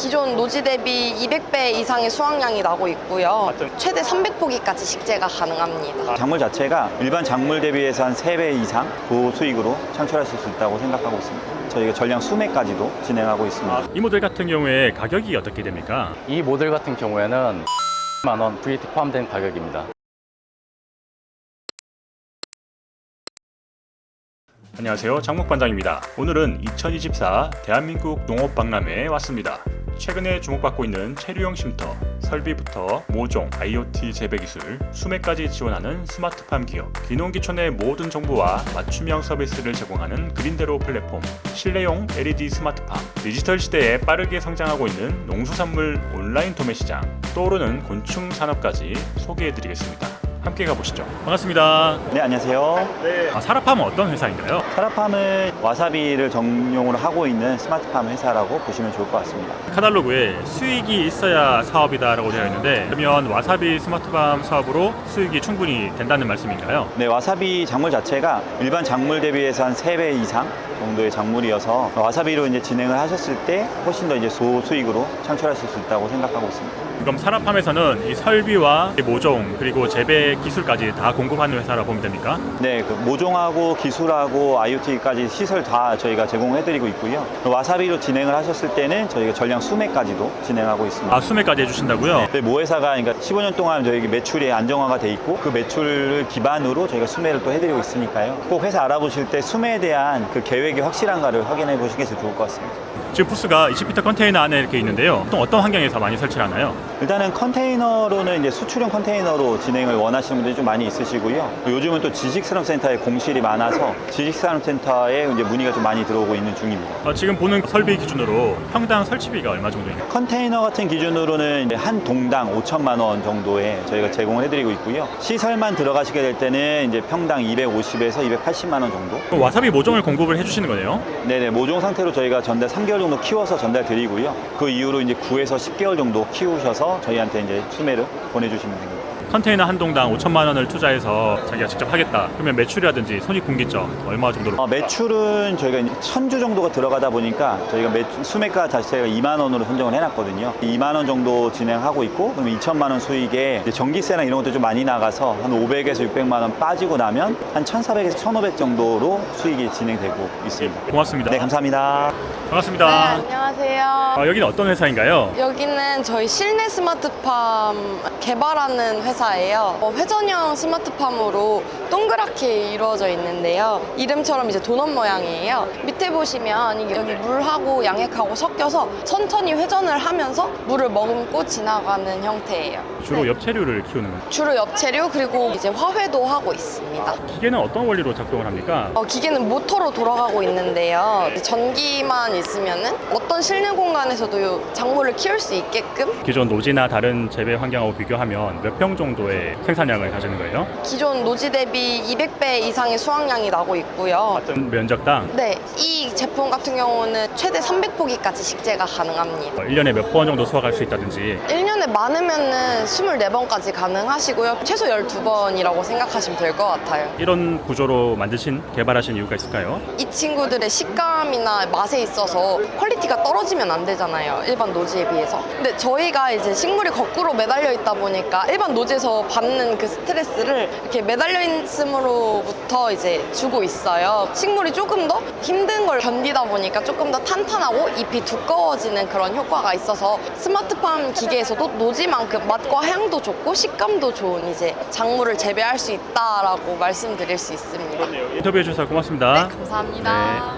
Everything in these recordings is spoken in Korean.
기존 노지 대비 200배 이상의 수확량이 나고 있고요. 최대 300포기까지 식재가 가능합니다. 작물 자체가 일반 작물 대비해서 한 3배 이상 고수익으로 창출하실 수 있다고 생각하고 있습니다. 저희가 전량 수매까지도 진행하고 있습니다. 이 모델 같은 경우에 가격이 어떻게 됩니까? 이 모델 같은 경우에는 10만 원 VAT 포함된 가격입니다. 안녕하세요, 장목반장입니다. 오늘은 2024 대한민국 농업박람회에 왔습니다. 최근에 주목받고 있는 체류용 쉼터, 설비부터 모종, IoT 재배기술, 수매까지 지원하는 스마트팜 기업, 귀농귀촌의 모든 정보와 맞춤형 서비스를 제공하는 그린대로 플랫폼, 실내용 LED 스마트팜, 디지털 시대에 빠르게 성장하고 있는 농수산물 온라인 도매시장, 떠오르는 곤충 산업까지 소개해드리겠습니다. 함께 가보시죠. 반갑습니다. 네, 안녕하세요. 사라팜은 어떤 회사인가요? 사라팜은 와사비를 전용으로 하고 있는 스마트팜 회사라고 보시면 좋을 것 같습니다. 카탈로그에 수익이 있어야 사업이다라고 되어 있는데, 그러면 와사비 스마트팜 사업으로 수익이 충분히 된다는 말씀인가요? 네, 와사비 작물 자체가 일반 작물 대비해서 한 3배 이상 정도의 작물이어서 와사비로 이제 진행을 하셨을 때 훨씬 더 이제 소수익으로 창출하실 수 있다고 생각하고 있습니다. 그럼 사라팜에서는 이 설비와 모종 그리고 재배 기술까지 다 공급하는 회사라고 보면 됩니까? 네, 그 모종하고 기술하고 IoT까지 시설 다 저희가 제공해드리고 있고요. 와사비로 진행을 하셨을 때는 저희가 전량 수매까지도 진행하고 있습니다. 수매까지 해주신다고요? 네, 모 회사가 그러니까 15년 동안 저희 매출이 안정화가 돼 있고 그 매출을 기반으로 저희가 수매를 또 해드리고 있으니까요. 꼭 회사 알아보실 때 수매에 대한 그 계획이 확실한가를 확인해 보시는 게 좋을 것 같습니다. 지금 부스가 20피터 컨테이너 안에 이렇게 있는데요. 보통 어떤 환경에서 많이 설치를 하나요? 일단은 컨테이너로는 이제 수출용 컨테이너로 진행을 원하시는 분들이 좀 많이 있으시고요. 요즘은 또 지식산업센터에 공실이 많아서 지식산업센터에 이제 문의가 좀 많이 들어오고 있는 중입니다. 지금 보는 설비 기준으로 평당 설치비가 얼마 정도인가요? 컨테이너 같은 기준으로는 이제 한 동당 5천만 원 정도에 저희가 제공을 해드리고 있고요. 시설만 들어가시게 될 때는 이제 평당 250에서 280만 원 정도. 그럼 와사비 모종을 공급을 해주시는 거네요? 네네, 모종 상태로 저희가 전달 3개월 정도 키워서 전달 드리고요. 그 이후로 이제 9에서 10개월 정도 키우셔서 저희한테 이제 수매를 보내주시면 됩니다. 컨테이너 한 동당 5천만 원을 투자해서 자기가 직접 하겠다. 그러면 매출이라든지 손익분기점 얼마 정도로? 매출은 저희가 1,000주 정도가 들어가다 보니까 저희가 수매가 자체가 2만 원으로 선정을 해놨거든요. 2만 원 정도 진행하고 있고, 그러면 2천만 원 수익에 이제 전기세나 이런 것도 좀 많이 나가서 한 500에서 600만 원 빠지고 나면 한 1,400에서 1,500 정도로 수익이 진행되고 있습니다. 고맙습니다. 네, 감사합니다. 반갑습니다. 네, 안녕하세요. 여기는 어떤 회사인가요? 여기는 저희 실내 스마트팜 개발하는 회사예요. 회전형 스마트팜으로 동그랗게 이루어져 있는데요. 이름처럼 이제 도넛 모양이에요. 밑에 보시면 이게 여기 물하고 양액하고 섞여서 천천히 회전을 하면서 물을 머금고 지나가는 형태예요. 주로 네. 엽채류를 키우는 거예요. 주로 엽채류 그리고 이제 화훼도 하고 있습니다. 기계는 어떤 원리로 작동을 합니까? 기계는 모터로 돌아가고 있는데요. 전기만 있으면은 어떤 실내 공간에서도 작물을 키울 수 있게끔 기존 노지나 다른 재배 환경하고 비교하면 몇 평 정도의 생산량을 가지는 거예요? 기존 노지 대비 200배 이상의 수확량이 나고 있고요. 같은 면적당 네, 이 제품 같은 경우는 최대 300포기까지 식재가 가능합니다. 1년에 몇 번 정도 수확할 수 있다든지. 1년에 많으면은 24번까지 가능하시고요. 최소 12번이라고 생각하시면 될 것 같아요. 이런 구조로 개발하신 이유가 있을까요? 이 친구들의 식감이나 맛에 있어서 퀄리티가 떨어지면 안 되잖아요. 일반 노지에 비해서. 근데 저희가 이제 식물이 거꾸로 매달려 있다 보니까 일반 노지에서 받는 그 스트레스를 이렇게 매달려 있음으로부터 이제 주고 있어요. 식물이 조금 더 힘든 걸 견디다 보니까 조금 더 탄탄하고 잎이 두꺼워지는 그런 효과가 있어서 스마트팜 기계에서도 노지만큼 맛과 향도 좋고 식감도 좋은 이제 작물을 재배할 수 있다라고 말씀드릴 수 있습니다. 인터뷰해 주셔서 고맙습니다. 네, 감사합니다.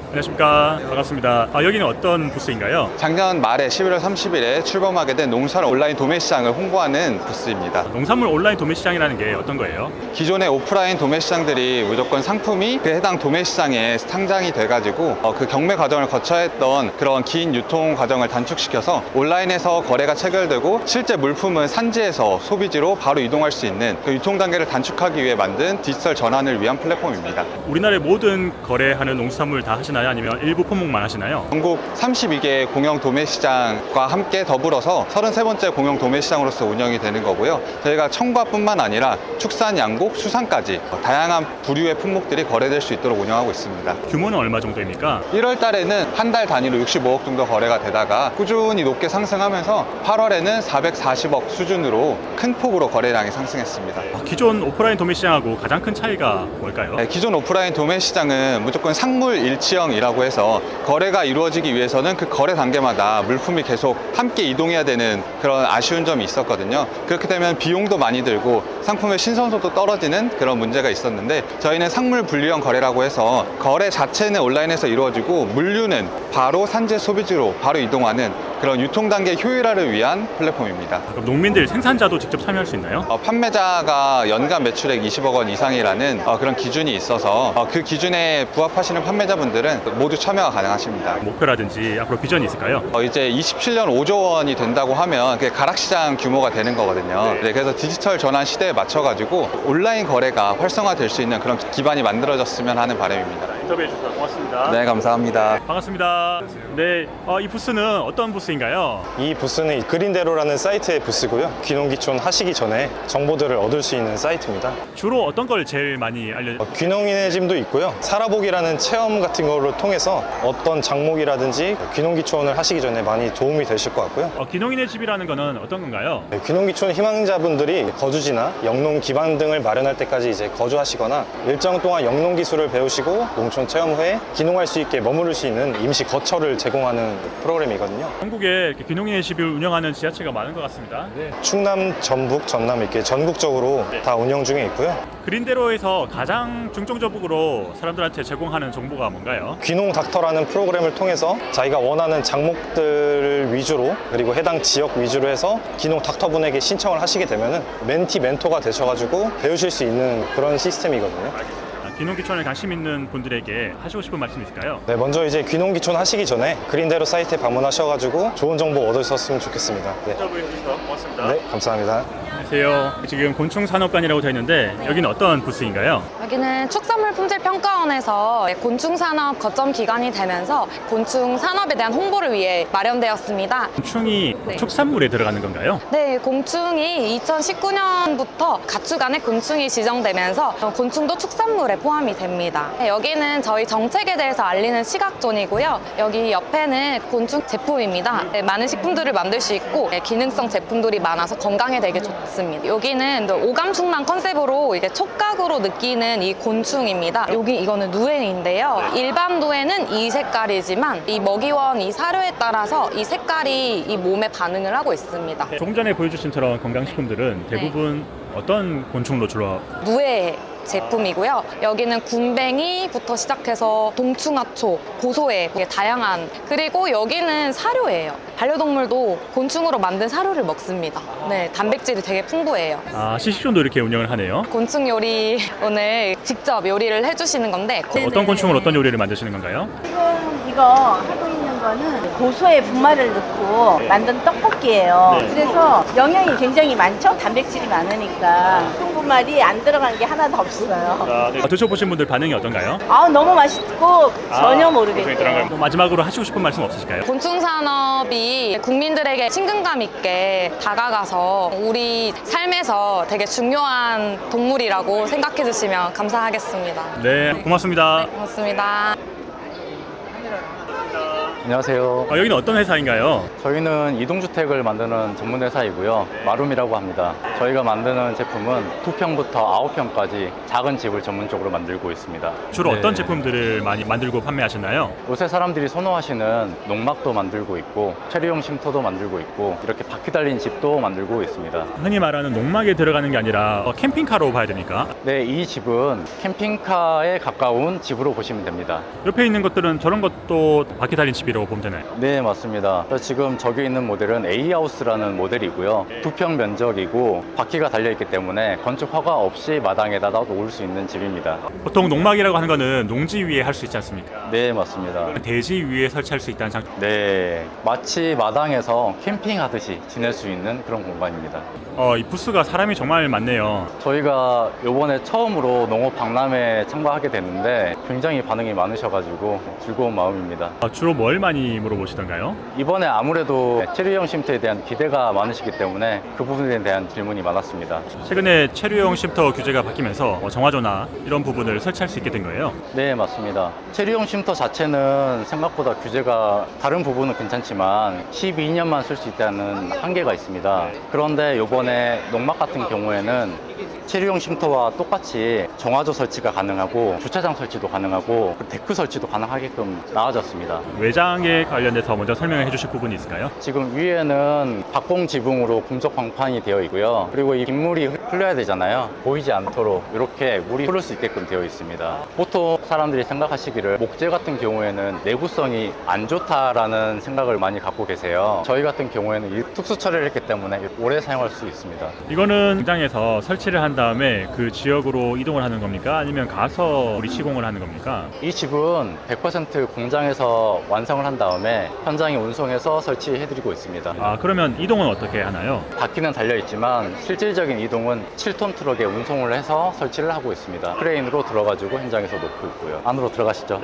안녕하십니까. 반갑습니다. 여기는 어떤 부스인가요? 작년 말에 11월 30일에 출범하게 된 농수산물 온라인 도매시장을 홍보하는 부스입니다. 농산물 온라인 도매시장이라는 게 어떤 거예요? 기존의 오프라인 도매시장들이 무조건 상품이 그 해당 도매시장에 상장이 돼가지고 그 경매 과정을 거쳐야 했던 그런 긴 유통 과정을 단축시켜서 온라인에서 거래가 체결되고 실제 물품은 산지에서 소비지로 바로 이동할 수 있는 그 유통 단계를 단축하기 위해 만든 디지털 전환을 위한 플랫폼입니다. 우리나라의 모든 거래하는 농수산물 다 하시나요? 하시나요? 아니면 일부 품목만 하시나요? 전국 32개 공영 도매시장과 함께 더불어서 33번째 공영 도매시장으로서 운영이 되는 거고요. 저희가 청과뿐만 아니라 축산, 양곡, 수산까지 다양한 부류의 품목들이 거래될 수 있도록 운영하고 있습니다. 규모는 얼마 정도입니까? 1월 달에는 한 달 단위로 65억 정도 거래가 되다가 꾸준히 높게 상승하면서 8월에는 440억 수준으로 큰 폭으로 거래량이 상승했습니다. 기존 오프라인 도매시장하고 가장 큰 차이가 뭘까요? 네, 기존 오프라인 도매시장은 무조건 상물 일치형이라고 해서 거래가 이루어지기 위해서는 그 거래 단계마다 물품이 계속 함께 이동해야 되는 그런 아쉬운 점이 있었거든요. 그렇게 되면 비용도 많이 들고 상품의 신선도도 떨어지는 그런 문제가 있었는데 저희는 상물 분리형 거래라고 해서 거래 자체는 온라인에서 이루어지고 물류는 바로 산지 소비지로 바로 이동하는 그런 유통 단계 효율화를 위한 플랫폼입니다. 그럼 농민들, 생산자도 직접 참여할 수 있나요? 판매자가 연간 매출액 20억 원 이상이라는 그런 기준이 있어서 그 기준에 부합하시는 판매자분들은 모두 참여가 가능하십니다. 목표라든지 앞으로 비전이 있을까요? 이제 27년 5조 원이 된다고 하면 그게 가락시장 규모가 되는 거거든요. 네, 그래서 디지털 전환 시대에 맞춰가지고 온라인 거래가 활성화될 수 있는 그런 기반이 만들어졌으면 하는 바람입니다. 인터뷰해 주셔서 고맙습니다. 네, 감사합니다. 반갑습니다. 네, 이 부스는 어떤 부스인가요? 이 부스는 그린대로라는 사이트의 부스고요. 귀농귀촌 하시기 전에 정보들을 얻을 수 있는 사이트입니다. 주로 어떤 걸 제일 많이 귀농인의 짐도 있고요. 살아보기라는 체험 같은 거를 통해서 어떤 장목이라든지 귀농귀촌을 하시기 전에 많이 도움이 되실 것 같고요. 귀농인의 집이라는 거는 어떤 건가요? 귀농귀촌 희망자분들이 거주지나 영농 기반 등을 마련할 때까지 이제 거주하시거나 일정 동안 영농 기술을 배우시고 농촌 체험 후에 귀농할 수 있게 머무를 수 있는 임시 거처를 제공하는 프로그램이거든요. 전국에 이렇게 귀농인의 집을 운영하는 지자체가 많은 것 같습니다. 충남, 전북, 전남 이렇게 전국적으로 다 운영 중에 있고요. 그린대로에서 가장 중점적으로 사람들한테 제공하는 정보가 뭔가요? 귀농 닥터라는 프로그램을 통해서 자기가 원하는 장목들을 위주로 그리고 해당 지역 위주로 해서 귀농 닥터분에게 신청을 하시게 되면은 멘티 멘토가 되셔가지고 배우실 수 있는 그런 시스템이거든요. 귀농귀촌에 관심 있는 분들에게 하시고 싶은 말씀 있을까요? 네, 먼저 이제 귀농귀촌 하시기 전에 그린대로 사이트에 방문하셔가지고 좋은 정보 얻으셨으면 좋겠습니다. 네, 인터뷰해 주셔서 고맙습니다. 네 감사합니다. 안녕하세요. 지금 곤충산업관이라고 되어 있는데 여기는 어떤 부스인가요? 여기는 축산물 품질 평가원에서 곤충 산업 거점 기관이 되면서 곤충 산업에 대한 홍보를 위해 마련되었습니다. 곤충이 네. 축산물에 들어가는 건가요? 네, 곤충이 2019년부터 가축안에 곤충이 지정되면서 곤충도 축산물에 포함이 됩니다. 네, 여기는 저희 정책에 대해서 알리는 시각존이고요. 여기 옆에는 곤충 제품입니다. 네, 많은 식품들을 만들 수 있고 기능성 제품들이 많아서 건강에 되게 좋습니다. 여기는 오감충란 컨셉으로 이게 촉각으로 느끼는 이 곤충입니다. 이거는 누에인데요. 일반 누에는 이 색깔이지만 이 먹이원 이 사료에 따라서 이 색깔이 이 몸에 반응을 하고 있습니다. 조금 전에 보여주신 처럼 건강식품들은 대부분 어떤 곤충으로 주로 누에 제품이고요. 여기는 군뱅이부터 시작해서 동충하초, 고소해, 되게 다양한. 그리고 여기는 사료예요. 반려동물도 곤충으로 만든 사료를 먹습니다. 네, 단백질이 되게 풍부해요. 시식존도 이렇게 운영을 하네요. 곤충 요리 오늘 직접 요리를 해주시는 건데 어떤 곤충으로 어떤 요리를 만드시는 건가요? 지금 이거 하고 있는 거는 고소의 분말을 넣고 만든 떡볶이예요. 네. 그래서 영양이 굉장히 많죠? 단백질이 많으니까. 분말이 안 들어간 게 하나도 없어요. 드셔보신 분들 반응이 어떤가요? 너무 맛있고 전혀 모르겠어요. 마지막으로 하시고 싶은 말씀 없으실까요? 곤충 산업이 국민들에게 친근감 있게 다가가서 우리 삶에서 되게 중요한 동물이라고 생각해 주시면 감사하겠습니다. 네, 고맙습니다. 고맙습니다. 안녕하세요. 여기는 어떤 회사인가요? 저희는 이동주택을 만드는 전문 회사이고요. 마룸이라고 합니다. 저희가 만드는 제품은 2평부터 9평까지 작은 집을 전문적으로 만들고 있습니다. 주로 네. 어떤 제품들을 많이 만들고 판매하시나요? 요새 사람들이 선호하시는 농막도 만들고 있고 체류용 쉼터도 만들고 있고 이렇게 바퀴 달린 집도 만들고 있습니다. 흔히 말하는 농막에 들어가는 게 아니라 캠핑카로 봐야 됩니까? 네, 이 집은 캠핑카에 가까운 집으로 보시면 됩니다. 옆에 있는 것들은 저런 것도 바퀴 달린 집이라고 모델이라고 보면 되나요? 네, 맞습니다. 지금 저기 있는 모델은 A하우스라는 모델이고요. 2평 면적이고 바퀴가 달려있기 때문에 건축 허가 없이 마당에다 놓을 수 있는 집입니다. 보통 농막이라고 하는 거는 농지 위에 할 수 있지 않습니까? 네, 맞습니다. 대지 위에 설치할 수 있다는 장점. 네, 마치 마당에서 캠핑하듯이 지낼 수 있는 그런 공간입니다. 이 부스가 사람이 정말 많네요. 저희가 이번에 처음으로 농업 박람회에 참가하게 됐는데 굉장히 반응이 많으셔가지고 즐거운 마음입니다. 주로 뭘 많이 물어보시던가요? 이번에 아무래도 체류형 쉼터에 대한 기대가 많으시기 때문에 그 부분에 대한 질문이 많았습니다. 최근에 체류용 쉼터 규제가 바뀌면서 정화조나 이런 부분을 설치할 수 있게 된 거예요. 네, 맞습니다. 체류형 쉼터 자체는 생각보다 규제가 다른 부분은 괜찮지만 12년만 쓸 수 있다는 한계가 있습니다. 그런데 이번에 농막 같은 경우에는 체류용 쉼터와 똑같이 정화조 설치가 가능하고 주차장 설치도 가능하고 데크 설치도 가능하게끔 나아졌습니다. 외장에 관련돼서 먼저 설명해 주실 부분이 있을까요? 지금 위에는 박공 지붕으로 금속 방판이 되어 있고요. 그리고 이 빗물이 흘러야 되잖아요. 보이지 않도록 이렇게 물이 흐를 수 있게끔 되어 있습니다. 보통 사람들이 생각하시기를 목재 같은 경우에는 내구성이 안 좋다라는 생각을 많이 갖고 계세요. 저희 같은 경우에는 이 특수 처리를 했기 때문에 오래 사용할 수 있습니다. 이거는 공장에서 설치를 한 다음에 그 지역으로 이동을 하는 겁니까? 아니면 가서 우리 시공을 하는 겁니까? 이 집은 100% 공장에서 완성을 한 다음에 현장에 운송해서 설치해드리고 있습니다. 그러면 이동은 어떻게 하나요? 바퀴는 달려있지만 실질적인 이동은 7톤 트럭에 운송을 해서 설치를 하고 있습니다. 크레인으로 들어가지고 현장에서 놓고 있고요. 안으로 들어가시죠.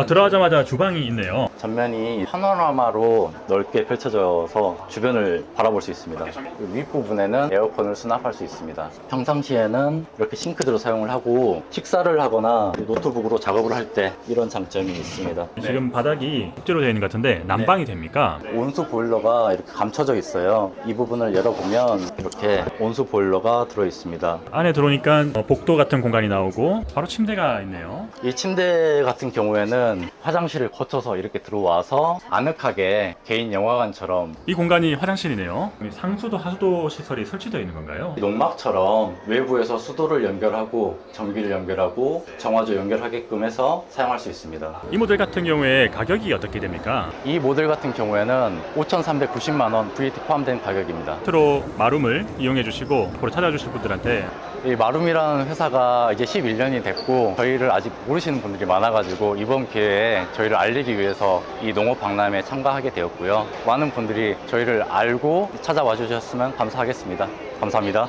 들어가자마자 주방이 있네요. 전면이 파노라마로 넓게 펼쳐져서 주변을 바라볼 수 있습니다. 그 윗부분에는 에어컨을 수납할 수 있습니다. 평상시에는 이렇게 싱크대로 사용을 하고 식사를 하거나 노트북으로 작업을 할 때 이런 장점이 있습니다. 지금 바닥이 옥재로 되어 있는 것 같은데 난방이 됩니까? 온수 보일러가 이렇게 감춰져 있어요. 이 부분을 열어보면 이렇게 온수 보일러가 들어 있습니다. 안에 들어오니까 복도 같은 공간이 나오고 바로 침대가 있네요. 이 침대 같은 경우에는 화장실을 거쳐서 이렇게 들어와서 아늑하게 개인 영화관처럼 이 공간이 화장실이네요. 상수도 하수도 시설이 설치되어 있는 건가요? 농막처럼 외부에서 수도를 연결하고 전기를 연결하고 정화조 연결하게끔 해서 사용할 수 있습니다. 이 모델 같은 경우에 가격이 어떻게 됩니까? 이 모델 같은 경우에는 5,390만 원 VAT 포함된 가격입니다. 스스로 마룸을 이용해 주시고 앞으로 찾아주실 분들한테 이 마룸이라는 회사가 이제 11년이 됐고 저희를 아직 모르시는 분들이 많아가지고 이번 기회에 저희를 알리기 위해서 이 농업 박람회에 참가하게 되었고요. 많은 분들이 저희를 알고 찾아와 주셨으면 감사하겠습니다. 감사합니다.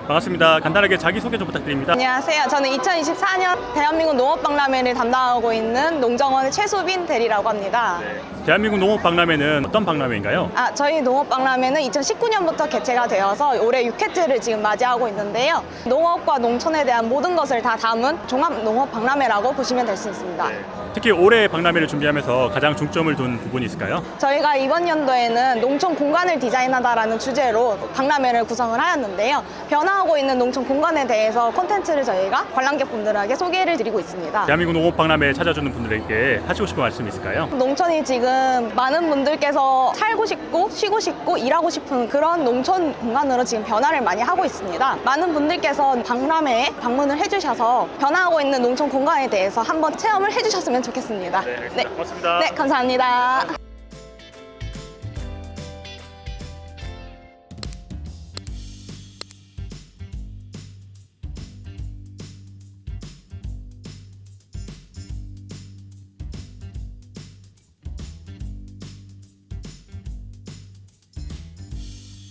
반갑습니다. 간단하게 자기소개 좀 부탁드립니다. 안녕하세요. 저는 2024년 대한민국 농업박람회를 담당하고 있는 농정원의 최수빈 대리라고 합니다. 대한민국 농업박람회는 어떤 박람회인가요? 저희 농업박람회는 2019년부터 개최가 되어서 올해 6회째를 지금 맞이하고 있는데요. 농업과 농촌에 대한 모든 것을 다 담은 종합농업박람회라고 보시면 될 수 있습니다. 특히 올해 박람회를 준비하면서 가장 중점을 둔 부분이 있을까요? 저희가 이번 연도에는 농촌 공간을 디자인하다라는 주제로 박람회를 구성을 하였는데요. 변화하고 있는 농촌 공간에 대해서 콘텐츠를 저희가 관람객분들에게 소개를 드리고 있습니다. 대한민국 농업박람회에 찾아주는 분들에게 하시고 싶은 말씀 있을까요? 농촌이 지금 많은 분들께서 살고 싶고 쉬고 싶고 일하고 싶은 그런 농촌 공간으로 지금 변화를 많이 하고 있습니다. 많은 분들께서 박람회에 방문을 해주셔서 변화하고 있는 농촌 공간에 대해서 한번 체험을 해주셨으면 좋겠습니다. 네, 고맙습니다. 네, 감사합니다.